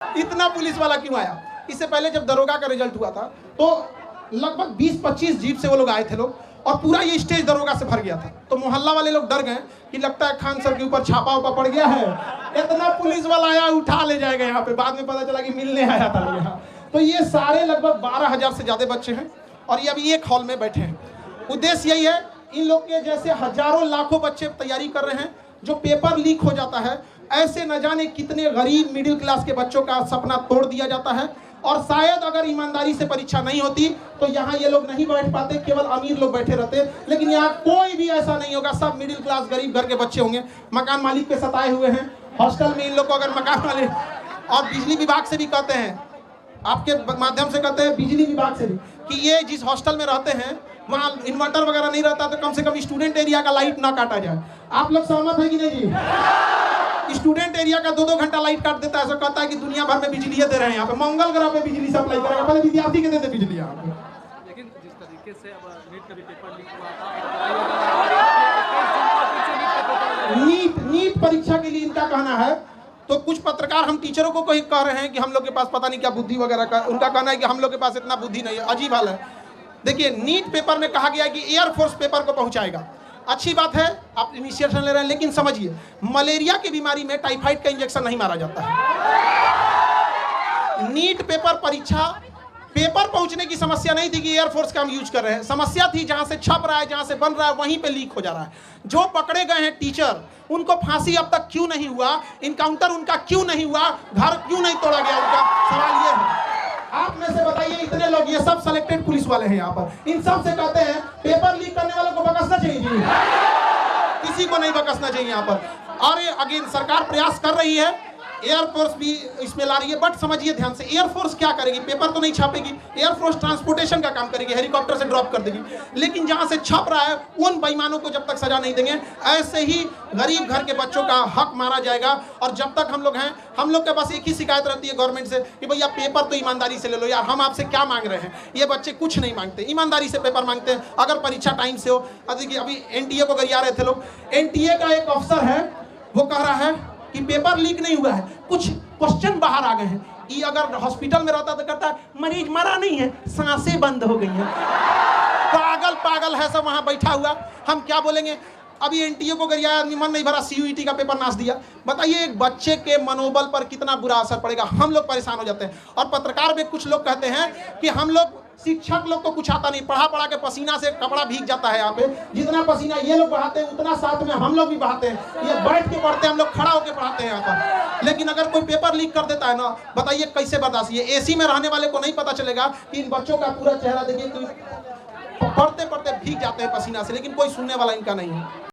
इतना पुलिस वाला क्यों आया? इससे पहले जब दरोगा का रिजल्ट हुआ था तो लगभग 20-25 जीप से वो लोग आए थे लोग, और पूरा ये स्टेज दरोगा से भर गया था। तो मोहल्ला वाले लोग डर गए कि लगता है खान सर के ऊपर छापा उपा पड़ गया है, इतना पुलिस वाला आया उठा ले जाएगा यहाँ पे। बाद में पता चला कि मिलने आया था लोग यहाँ। तो ये सारे लगभग 12,000 से ज्यादा बच्चे हैं और ये अभी एक हॉल में बैठे हैं। उद्देश्य यही है, इन लोग के जैसे हजारों लाखों बच्चे तैयारी कर रहे हैं, जो पेपर लीक हो जाता है ऐसे न जाने कितने गरीब मिडिल क्लास के बच्चों का सपना तोड़ दिया जाता है। और शायद अगर ईमानदारी से परीक्षा नहीं होती तो यहाँ ये लोग नहीं बैठ पाते, केवल अमीर लोग बैठे रहते। लेकिन यहाँ कोई भी ऐसा नहीं होगा, सब मिडिल क्लास गरीब घर के बच्चे होंगे। मकान मालिक पे सताए हुए हैं हॉस्टल में इन लोग को, अगर मकान मालिक और बिजली विभाग से भी कहते हैं, आपके माध्यम से कहते हैं बिजली विभाग से भी, कि ये जिस हॉस्टल में रहते हैं वहाँ इन्वर्टर वगैरह नहीं रहता, तो कम से कम स्टूडेंट एरिया का लाइट ना काटा जाए। आप लोग सहमत है कि नहीं जी? स्टूडेंट एरिया का 2-2 घंटा लाइट काट देता है, ऐसा कहता है कि दुनिया भर में बिजली दे रहे हैं, यहाँ पे मंगल ग्रह पे बिजली सप्लाई करेगा, पहले विद्यार्थी के देते बिजली यहाँ पे। लेकिन जिस तरीके से अब नीट का भी पेपर लीक हुआ था, नीट परीक्षा के लिए इनका कहना है, तो कुछ पत्रकार हम टीचरों को कोई कह रहे हैं कि हम लोग के पास पता नहीं क्या बुद्धि वगैरह का, उनका कहना है कि हम लोग के पास इतना बुद्धि नहीं है। अजीब हाल है। देखिए, नीट पेपर में कहा गया है कि एयरफोर्स पेपर को पहुंचाएगा, अच्छी बात है, आप इनिशिएशन ले रहे हैं, लेकिन समझिए मलेरिया की बीमारी में टाइफाइड का इंजेक्शन नहीं मारा जाता है। नीट पेपर परीक्षा पेपर पहुंचने की समस्या नहीं थी कि एयरफोर्स का हम यूज कर रहे हैं, समस्या थी जहां से छप रहा है, जहां से बन रहा है वहीं पे लीक हो जा रहा है। जो पकड़े गए हैं टीचर, उनको फांसी अब तक क्यों नहीं हुआ, इनकाउंटर उनका क्यों नहीं हुआ, घर क्यों नहीं तोड़ा गया, उनका सवाल ये है। आप में से बताइए, इतने लोग, ये सब सिलेक्टेड पुलिस वाले हैं यहाँ पर, इन सब से कहते हैं पेपर लीक करने वालों को बकसना चाहिए जी, किसी को नहीं बकसना चाहिए यहाँ पर। और अगेन सरकार प्रयास कर रही है, एयरफोर्स भी इसमें ला रही है, बट समझिए ध्यान से, एयरफोर्स क्या करेगी? पेपर तो नहीं छापेगी, एयरफोर्स ट्रांसपोर्टेशन का काम करेगी, हेलीकॉप्टर से ड्रॉप कर देगी। लेकिन जहां से छप रहा है उन बेईमानों को जब तक सजा नहीं देंगे, ऐसे ही गरीब घर के बच्चों का हक मारा जाएगा। और जब तक हम लोग हैं, हम लोग के पास एक ही शिकायत रहती है गवर्नमेंट से कि भैया पेपर तो ईमानदारी से ले लो यार, हम आपसे क्या मांग रहे हैं? ये बच्चे कुछ नहीं मांगते, ईमानदारी से पेपर मांगते हैं, अगर परीक्षा टाइम से हो। देखिए, अभी एनटीए को गरिया रहे थे लोग, एनटीए का एक अफसर है, वो कह रहा है कि पेपर लीक नहीं हुआ है, कुछ क्वेश्चन बाहर आ गए हैं। ये अगर हॉस्पिटल में रहता तो कहता है मरीज मरा नहीं है, सांसें बंद हो गई हैं। पागल है सब वहां बैठा हुआ, हम क्या बोलेंगे? अभी एनटीए को गरिया, मन नहीं भरा, सीयूईटी का पेपर नाश दिया। बताइए एक बच्चे के मनोबल पर कितना बुरा असर पड़ेगा, हम लोग परेशान हो जाते हैं। और पत्रकार में कुछ लोग कहते हैं कि हम लोग, शिक्षक लोग को कुछ आता नहीं, पढ़ा के पसीना से कपड़ा भीग जाता है। यहाँ पे जितना पसीना ये लोग बहाते हैं उतना साथ में हम लोग भी बहाते हैं। ये बैठ के पढ़ते हैं, हम लोग खड़ा होकर पढ़ाते हैं यहाँ पर। लेकिन अगर कोई पेपर लीक कर देता है ना, बताइए कैसे बर्दाश्त? ये एसी में रहने वाले को नहीं पता चलेगा कि इन बच्चों का पूरा चेहरा देखिए, पढ़ते पढ़ते भीग जाते हैं पसीना से, लेकिन कोई सुनने वाला इनका नहीं है।